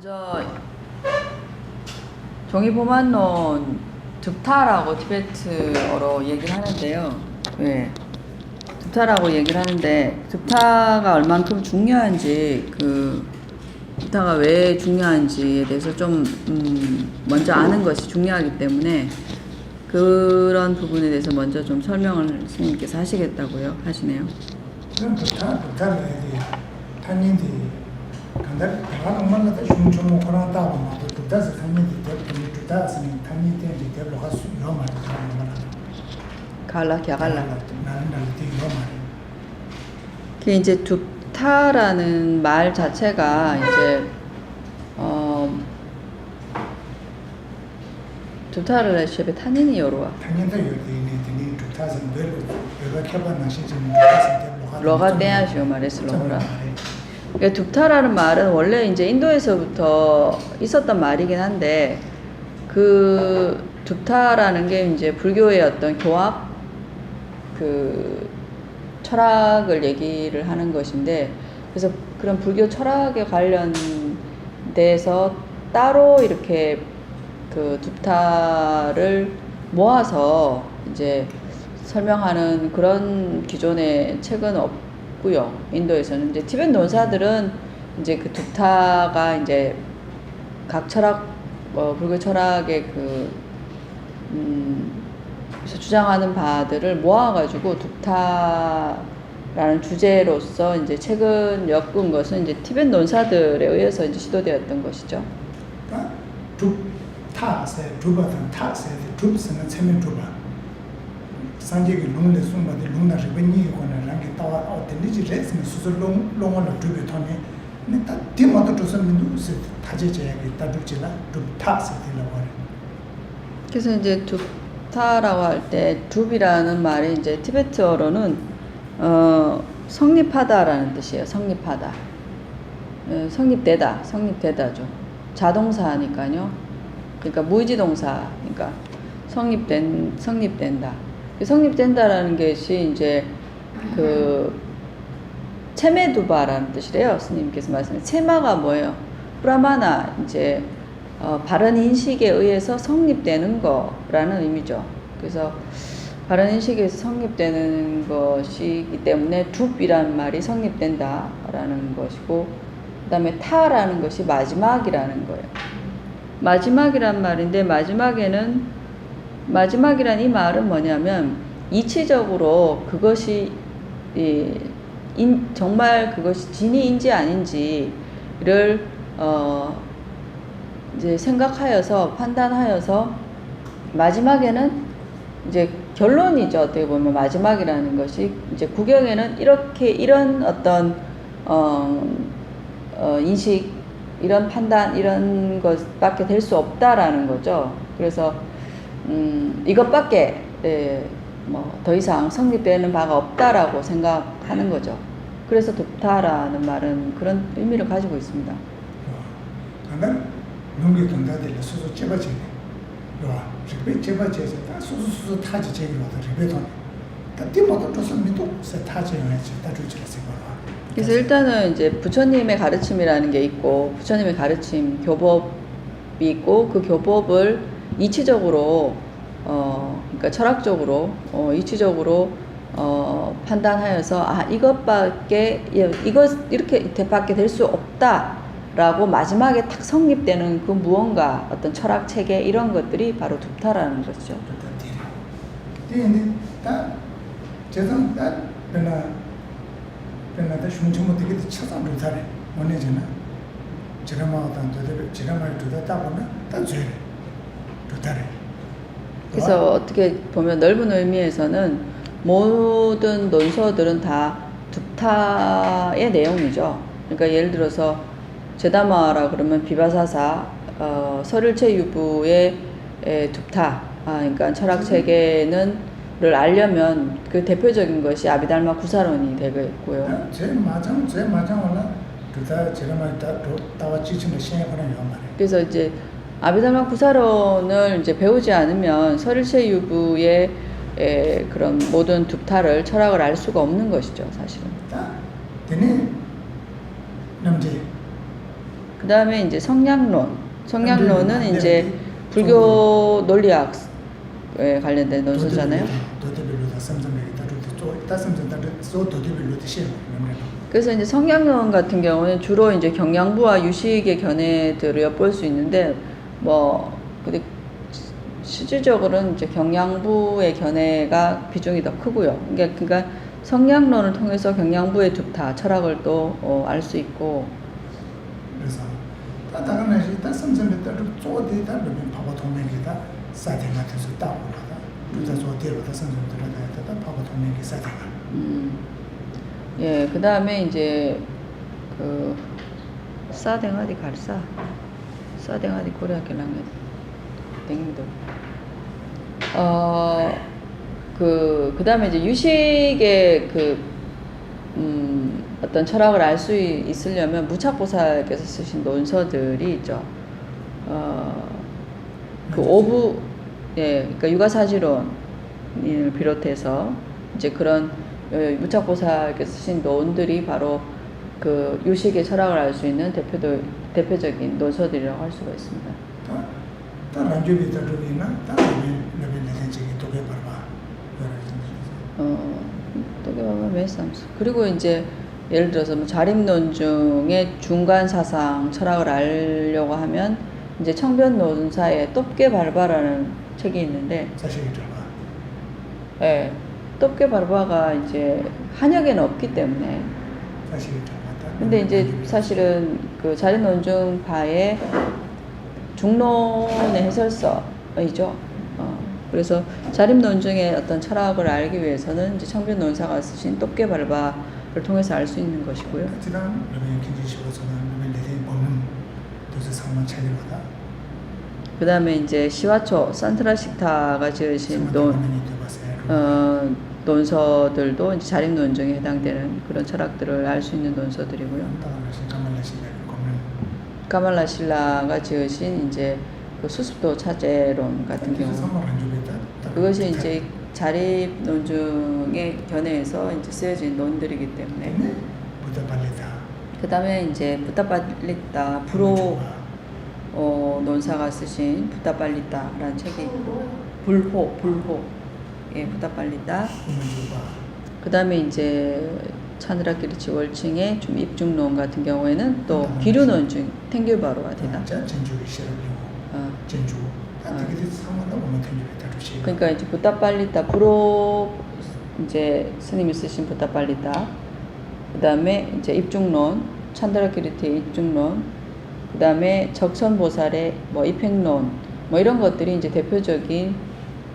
먼저 종이포만론 둡타라고 티베트어로 얘기를 하는데요. 네. 둡타라고 얘기를 하는데 둡타가 얼만큼 중요한지 둡타가 왜 중요한지에 대해서 좀 먼저 아는 것이 중요하기 때문에 그런 부분에 대해서 먼저 좀 설명을 스님께서 하시겠다고요 하시네요. 그럼 둡타를 탄인데 간다 대화가 말라다 흉충 그런 다고 뭐 둡타서 탄인데 대부분 둡타서는 탄인데 대부분 가수 요 말을 하는 갈라 갸갈라. 나는 되게 요 말. 그 이제 둡타라는 말 자체가 이제 둡타를 쉐베 타니니 요로와. 탄인데 요리니 둡타서 늘 여가 켜봐 나시 좀 둡타서 대부분 로가 떼야죠 말했어 로라. 그러니까 둡타라는 말은 원래 이제 인도에서부터 있었던 말이긴 한데 그 둡타라는 게 이제 불교의 어떤 교합 철학을 얘기를 하는 것인데 그래서 그런 불교 철학에 관련돼서 따로 이렇게 그 둡타를 모아서 이제 설명하는 그런 기존의 책은 없고요. 인도에서는 이제 티베트 논사들은 이제 그 둡타가 이제 각 철학 불교 철학의 주장하는 바들을 모아가지고 둡타라는 주제로서 이제 책을 엮은 것은 이제 티베트 논사들에 의해서 이제 시도되었던 것이죠. 둡타세 둡바든 타세 둡스는 체면 둡바 산제기 롱레 숨바데 롱나 리베니 거나 랑게 타와 어텐디지 레스는 수술 롱롱을 둡이 토네 근데 디모도 조선 민두스 타제제야게 따둑지라 둡타세 되라고 하래. 그래서 이제 둡타라고 할 때 둡이라는 말이 이제 티베트어로는 성립하다라는 뜻이에요. 성립하다. 성립되다죠. 자동사니까요. 그러니까 무의지동사. 그러니까 성립된다. 성립된다라는 것이 이제 체메두바라는 뜻이래요. 스님께서 말씀해. 체마가 뭐예요? 프라마나 이제 바른 인식에 의해서 성립되는 거라는 의미죠. 그래서 바른 인식에 의해서 성립되는 것이기 때문에 둡이라는 말이 성립된다라는 것이고 그 다음에 타라는 것이 마지막이라는 거예요. 마지막이란 말인데 마지막이란 이 말은 뭐냐면 이치적으로 그것이 정말 그것이 진리인지 아닌지를 이제 생각하여서 판단하여서 마지막에는 이제 결론이죠. 어떻게 보면 마지막이라는 것이 이제 구경에는 이런 어떤 인식, 이런 판단, 이런 것밖에 될 수 없다라는 거죠. 그래서 이것밖에 뭐 더 이상 성립되는 바가 없다라고 생각하는 거죠. 그래서 둡타라는 말은 그런 의미를 가지고 있습니다. 그러면 농기 돈다들 수수 제바지네. 요. 리베 제바제서 다 수수 타지 제기로 다 리베 돈. 다 디모도 조선 민도 세 타지요지 다 주지라서 봐. 그래서 일단은 이제 부처님의 가르침이라는 게 있고 부처님의 가르침 교법이 있고 그 교법을 이치적으로 그러니까 철학적으로 이치적으로 판단하여서 이렇게밖에 될 수 없다라고 마지막에 탁 성립되는 그 무언가 어떤 철학 체계 이런 것들이 바로 둡타라는 것이죠. 근데 다 제상 다 다 흉충 되게 찾아 놓다래 원해잖아. 제가 말하던 제가 말 듣다 보면 다 죄래. 놓다래. 그래서 어떻게 보면 넓은 의미에서는 모든 논서들은 다 둡타의 내용이죠. 그러니까 예를 들어서 제다마라 그러면 비바사사, 설일체 유부의 둡타, 그러니까 철학 체계를 알려면 그 대표적인 것이 아비달마 구사론이 되겠고요. 제 마장 올라 두다 제가 말 다와 지침의 시행하는 요 말이에요. 그래서 이제 아비달마 구사론을 이제 배우지 않으면 설일체 유부의 그런 모든 둡타를 철학을 알 수가 없는 것이죠, 사실은. 되네 남제 그 다음에 이제 성량론. 성량론은 안 이제 되는데. 불교 논리학에 관련된 논서잖아요. 도대별로 삼삼백이 다루도 다삼삼 다루 소 도대별로 시에 그래서 이제 성량론 같은 경우는 주로 이제 경양부와 유식의 견해들을 엿볼 수 있는데 뭐 근데 실질적으로는 이제 경양부의 견해가 비중이 더 크고요. 그러니까 성량론을 통해서 경양부의 둡타 철학을 또 알 수 있고. 그래서 다가나시 다삼삼백 다루 쪼데 다루 파고 통맹기다 사대 같아서 따오라다. 그래서 저대로 다삼삼 다루다 파고 통맹기 사대가. 예, 그 다음에 이제 그 사댕아디 갈사 사댕아디 고려학교랑에 댕기도 그 다음에 이제 유식의 어떤 철학을 알 수 있으려면 무착보살께서 쓰신 논서들이 있죠. 그 오부, 예, 그러니까 육아사지론을 비롯해서 이제 그런 무착보살께서 쓰신 논들이 바로 그 유식의 철학을 알 수 있는 대표적인 논서들이라고 할 수가 있습니다. 다 란주비 다루기나 다 레벨레 저기 도개 봐봐. 또게 봐봐 메삼수. 그리고 이제 예를 들어서 뭐 자립론 중에 중간 사상 철학을 알려고 하면 이제 청변논사의 톱게 발바라는 책이 있는데, 사실이 들어봐. 예, 톱게 발바가 이제 한역에는 없기 때문에. 사실이 들어봤다. 근데 이제 사실은 그 자립논중파의 중론의 해설서이죠. 그래서 자립논중의 어떤 철학을 알기 위해서는 이제 청변논사가 쓰신 톱게 발바를 통해서 알 수 있는 것이고요. 지난 레벨 긴지시고서는 레벨레 먹는 도서 상만 차리거다. 그 다음에 이제 시와초 산트라식타가 지으신 논서들도 이제 자립논중에 해당되는 그런 철학들을 알 수 있는 논서들이고요. 까말라실라가 지으신 이제 그 수습도 차제론 같은 경우, 그것이 이제 자립논중의 견해에서 이제 쓰여진 논들이기 때문에. 그 다음에 이제 부타팔리타 불호 논사가 쓰신 부타팔리타라는 책이 있고, 불호, 예, 부타팔리타. 그 다음에 이제 차느라키리치 월칭의 좀 입중론 같은 경우에는 또 기류논중, 탱규바로가 되다. 그러니까 이제 부타팔리타 불호 이제 스님이 쓰신 부타팔리타, 그 다음에 이제 입중론, 찬드라키리티의 입중론, 그 다음에 적선보살의 뭐 입행론, 뭐 이런 것들이 이제 대표적인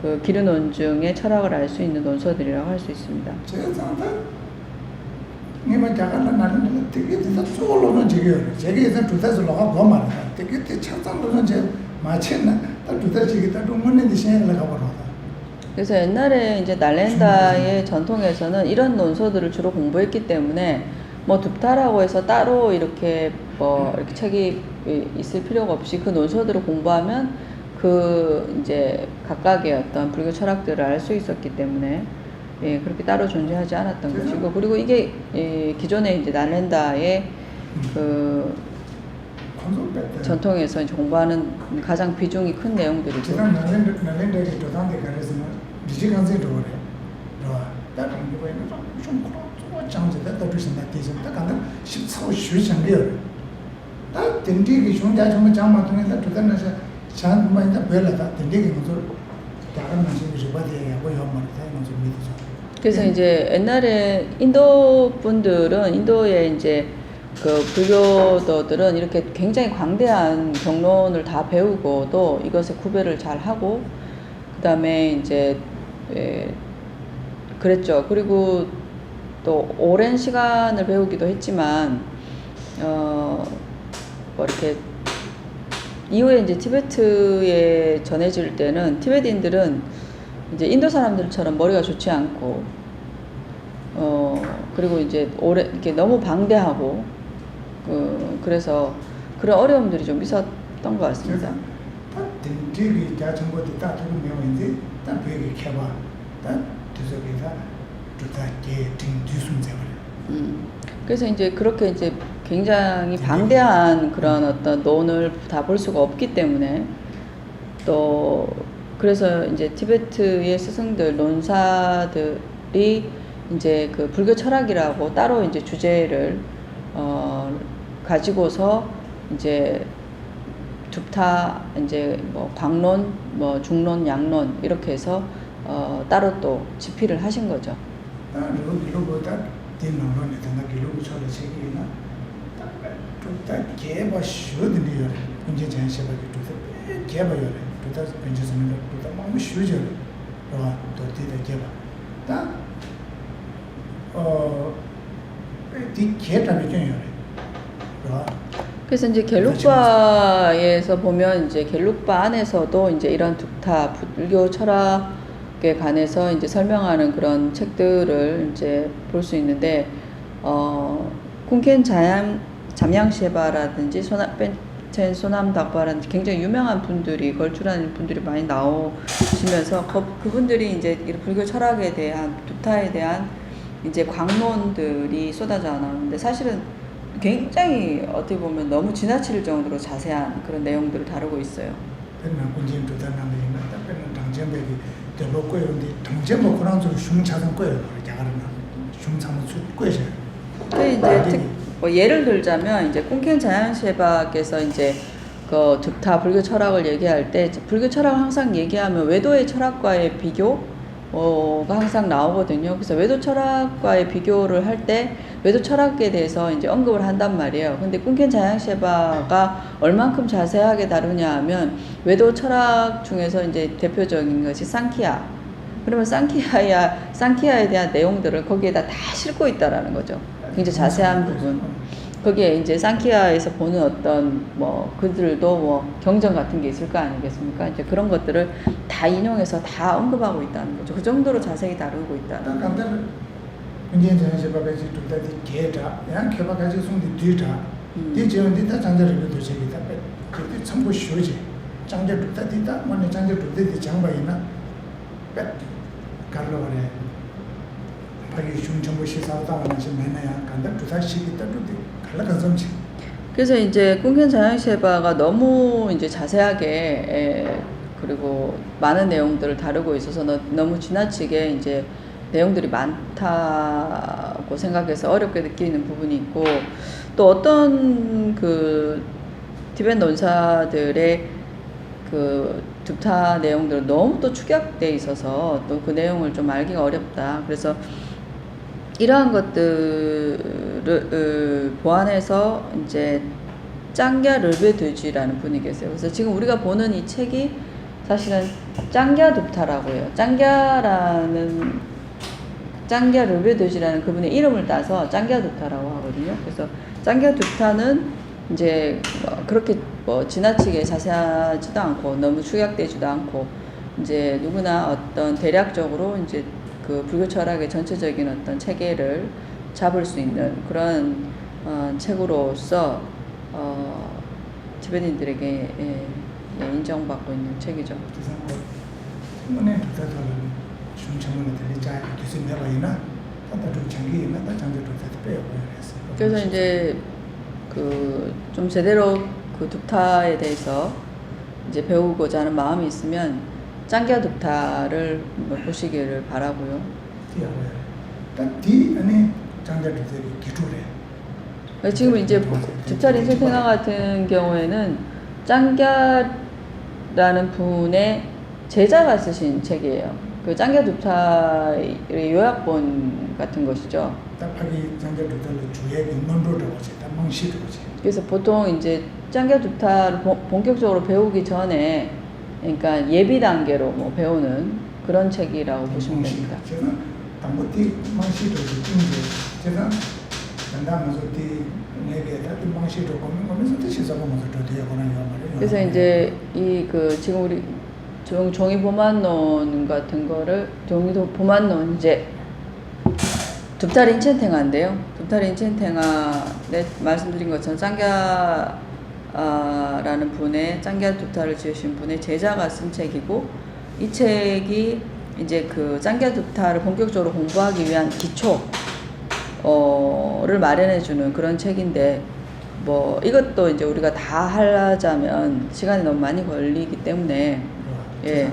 그 기류논중의 철학을 알 수 있는 논서들이라고 할 수 있습니다. 이만 자갈라 나는 되게 쪼로는 제게에서 두다서 로가 고마라. 되게 창상도는 제 마치나 두다 지기다 동문인데 신경을 가버려다. 그래서 옛날에 이제 날렌다의 전통에서는 이런 논서들을 주로 공부했기 때문에 뭐 둡타라고 해서 따로 이렇게 뭐 이렇게 책이 있을 필요가 없이 그 논서들을 공부하면 그 이제 각각의 어떤 불교 철학들을 알 수 있었기 때문에, 예, 그렇게 따로 존재하지 않았던 것이고, 그리고 이게 기존의 이제 날렌다의 그 전통에서 이제 공부하는 가장 비중이 큰 내용들이죠. 지난 날렌다의 도단대 가르스는 리지간세도 그래. 다른 거에는 좀 그런 장제다 더주신다 대신다 간다 14호 쉬장려. 다 된디기 중자 좀 장마통에다 도단나서 장마에다 별라다 된디기 무슨 다른 무슨 주바디에 뭐요 말다 무슨 믿으죠. 그래서 이제 옛날에 인도 분들은, 인도의 이제 그 불교도들은 이렇게 굉장히 광대한 경론을 다 배우고 또 이것의 구별을 잘 하고, 그 다음에 이제 그랬죠. 그리고 또 오랜 시간을 배우기도 했지만, 뭐 이렇게 이후에 이제 티베트에 전해질 때는 티베트인들은 이제 인도 사람들처럼 머리가 좋지 않고, 그리고 이제 이렇게 너무 방대하고, 그래서 그런 어려움들이 좀 있었던 것 같습니다. 된디기 자전거도 다 두고 명인데 다 배기 캐봐. 다 두석에다 두다 게 뒤숨 세월. 그래서 이제 그렇게 이제 굉장히 방대한 그런 어떤 논을 다 볼 수가 없기 때문에 또 그래서 이제 티베트의 스승들 논사들이 이제 그 불교 철학이라고 따로 이제 주제를 가지고서 이제 둡타 이제 뭐 광론, 뭐 중론, 양론 이렇게 해서 따로 또 집필을 하신 거죠. 이로보다 뒤nom론에 된다 기록을 처리 책이나 또 개바 쉬어드니요. 문제 전시하게 또 개바요. 또 변제선을 또 너무 쉬워져. 또 뒤에 개바. 이 개답이 중요해요. 그래서 이제 겔룩바에서 보면 이제 겔룩바 안에서도 이제 이런 둡타 불교 철학에 관해서 이제 설명하는 그런 책들을 이제 볼 수 있는데 쿵켄 잠양셰바라든지 벤첸 소남닥바라든지 굉장히 유명한 분들이 걸출하는 분들이 많이 나오시면서 그분들이 이제 불교 철학에 대한 둡타에 대한 이제 광론들이 쏟아져 나오는데 사실은 굉장히 어떻게 보면 너무 지나칠 정도로 자세한 그런 내용들을 다루고 있어요. 그러면 군진 두단남이 있는 당점백이 대법고요인데 당점뭐 그런 소리 흉차선 거예요. 야가는 흉차선 거예요. 이제 뭐 예를 들자면 이제 콩켄 자양셰바께서 이제 그 둡타 불교 철학을 얘기할 때 불교 철학을 항상 얘기하면 외도의 철학과의 비교가 항상 나오거든요. 그래서 외도 철학과의 비교를 할 때 외도 철학에 대해서 이제 언급을 한단 말이에요. 근데 쿵켄 자양셰바가 얼만큼 자세하게 다루냐 하면 외도 철학 중에서 이제 대표적인 것이 상키야. 그러면 상키야에 대한 내용들을 거기에다 다 싣고 있다라는 거죠. 굉장히 자세한 부분. 거기에 이제 상키야에서 보는 어떤 뭐 그들도 뭐 경전 같은 게 있을 거 아니겠습니까? 이제 그런 것들을 다 인용해서 다 언급하고 있다는 거죠. 그 정도로 자세히 다루고 있다는 거죠. 문제는 제바가지 둘다디 개다, 양 개바가지 송디 뒤다. 뒤 제원디 다 장자를 도체기다. 그때 전부 쉬어지. 장자 둘다디다, 뭐네 장자 둘다디 장바이나. 갈로래. 파기 중정부 시사다만지 매나야 간다 두다시기 때문에 갈라가 좀지. 그래서 이제 쿵켄 자양셰바가 너무 이제 자세하게 그리고 많은 내용들을 다루고 있어서 너무 지나치게 이제 내용들이 많다고 생각해서 어렵게 느끼는 부분이 있고 또 어떤 그 티벳 논사들의 그 둡타 내용들은 너무 또 축약돼 있어서 또 그 내용을 좀 알기가 어렵다. 그래서 이러한 것들을 보완해서 이제 짱갸 르베드지라는 분이 계세요. 그래서 지금 우리가 보는 이 책이 사실은 짱갸 둡타라고 해요. 짱갸 르베드지라는 그분의 이름을 따서 짱갸 둡타라고 하거든요. 그래서 짱갸 둡타는 이제 그렇게 뭐 지나치게 자세하지도 않고 너무 축약되지도 않고 이제 누구나 어떤 대략적으로 이제 그 불교 철학의 전체적인 어떤 체계를 잡을 수 있는 그런 책으로서 티베트인들에게 인정받고 있는 책이죠. 문에 두다도는 중청문에 들리자 교수님 내가이나 다들 장기이나 다 장도 두다도 빼고 그랬어. 그래서 이제 그 좀 제대로 그 둡타에 대해서 이제 배우고자 하는 마음이 있으면 짱갸 둡타를 보시기를 바라고요. 이 안에 짱갸 둡타의 기초래. 지금 이제 둡타 린chen 탱하 같은 경우에는 짱갸라는 분의 제자가 쓰신 책이에요. 그 짱갸 둡타의 요약본 같은 것이죠. 답하기 짱갸 둡타의 주의 인문로라고 하지, 답망시라고 하지. 그래서 보통 이제 짱갸 둡타를 본격적으로 배우기 전에 그러니까 예비 단계로 뭐 배우는 그런 책이라고 보시면 됩니다. 제가 당고티 망시도 이제 제가 단다면서 뒤 내게 다 망시도 보면서 뜻이서 보면서 또 되게 거는 말이에요. 그래서 이제 이 그 지금 우리 종이 보만론 같은 거를 종이도 보만론 이제 둡타 린chen 탱하인데요. 둡타 린chen 탱하 말씀드린 것처럼 짱갸라는 분의 짱갸 둡타를 지으신 분의 제자가 쓴 책이고 이 책이 이제 그 짱갸 둡타를 본격적으로 공부하기 위한 기초 를 마련해주는 그런 책인데 뭐 이것도 이제 우리가 다 하자면 시간이 너무 많이 걸리기 때문에 예.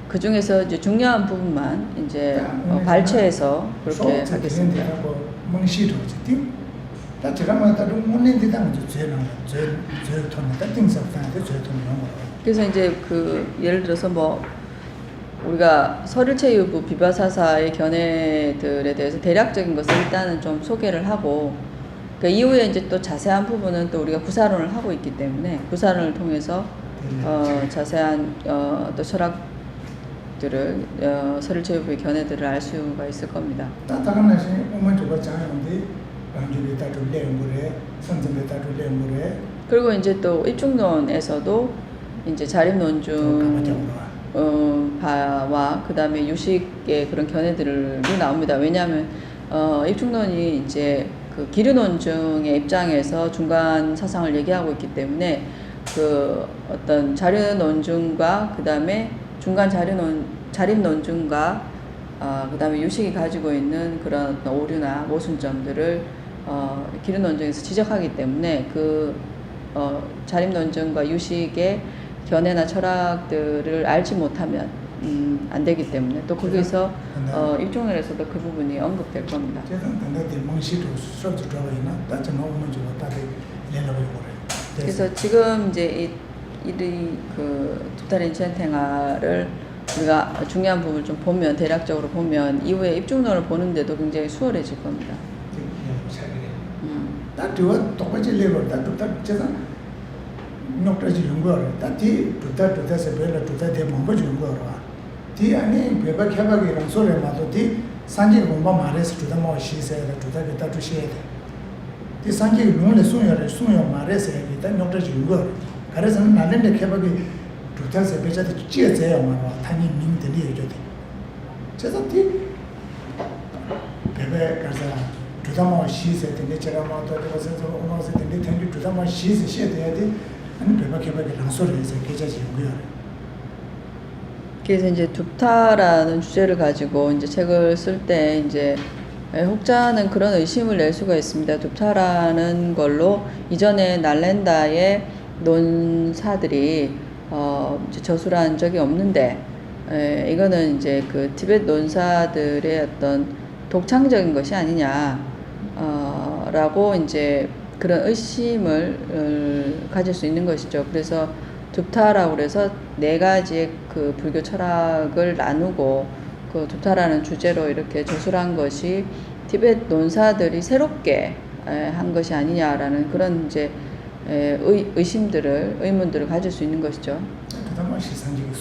그 중에서 이제 중요한 부분만 이제 발췌해서 그렇게 하겠습니다. 그래서 이제 그 예를 들어서 뭐 우리가 서류체육부 비바사사의 견해들에 대해서 대략적인 것을 일단은 좀 소개를 하고 그 이후에 이제 또 자세한 부분은 또 우리가 구사론을 하고 있기 때문에 구사론을 통해서 자세한 또 철학들을 서류체육부의 견해들을 알 수가 있을 겁니다. 그리고 이제 또 입중론에서도 이제 자립논중 바와 그 다음에 유식의 그런 견해들이 나옵니다. 왜냐하면 입중론이 이제 그 기류논중의 입장에서 중간 사상을 얘기하고 있기 때문에 그 어떤 자료논중과 그 다음에 중간 자립논중과 그 다음에 유식이 가지고 있는 그런 어떤 오류나 모순점들을 기류논중에서 지적하기 때문에 그 자립논중과 유식의 견해나 철학들을 알지 못하면 안 되기 때문에 또 거기서 입중론에서도 그 부분이 언급될 겁니다. 그래서 지금 이제 이 그 두타린 첸탱아를 우리가 중요한 부분을 좀 보면 대략적으로 보면 이후에 입중론을 보는데도 굉장히 수월해질 겁니다. 녹라지 연구하러 다티 두다세 벨라 두다데 뭔가 연구하러 디 아니 베바 캬바기랑 소레 마도 디 산지 공부 말해서 두다 뭐 시세다 두다게 다투 시에다 디 산지 논레 수요 말해서 이다 녹라지 연구하러 그래서 나는데 캬바기 두다세 베자데 찌에져야 말아 타니 민들이 해줘대 그래서 디 베베 가서 두다 뭐 시세데 내처럼 마도 되어서 오너서 되는데 텐디 두다 뭐 시세 시에야 돼 그래서 이제 둡타라는 주제를 가지고 이제 책을 쓸 때 이제 혹자는 그런 의심을 낼 수가 있습니다. 둡타라는 걸로 이전에 날렌다의 논사들이 이제 저술한 적이 없는데 이거는 이제 그 티베트 논사들의 어떤 독창적인 것이 아니냐 라고 이제 그런 의심을 가질 수 있는 것이죠. 그래서 둡타라고 그래서 네 가지의 그 불교 철학을 나누고 그 둡타라는 주제로 이렇게 저술한 것이 티베트 논사들이 새롭게 한 것이 아니냐라는 그런 이제 의문들을 가질 수 있는 것이죠. 그 당시 상징이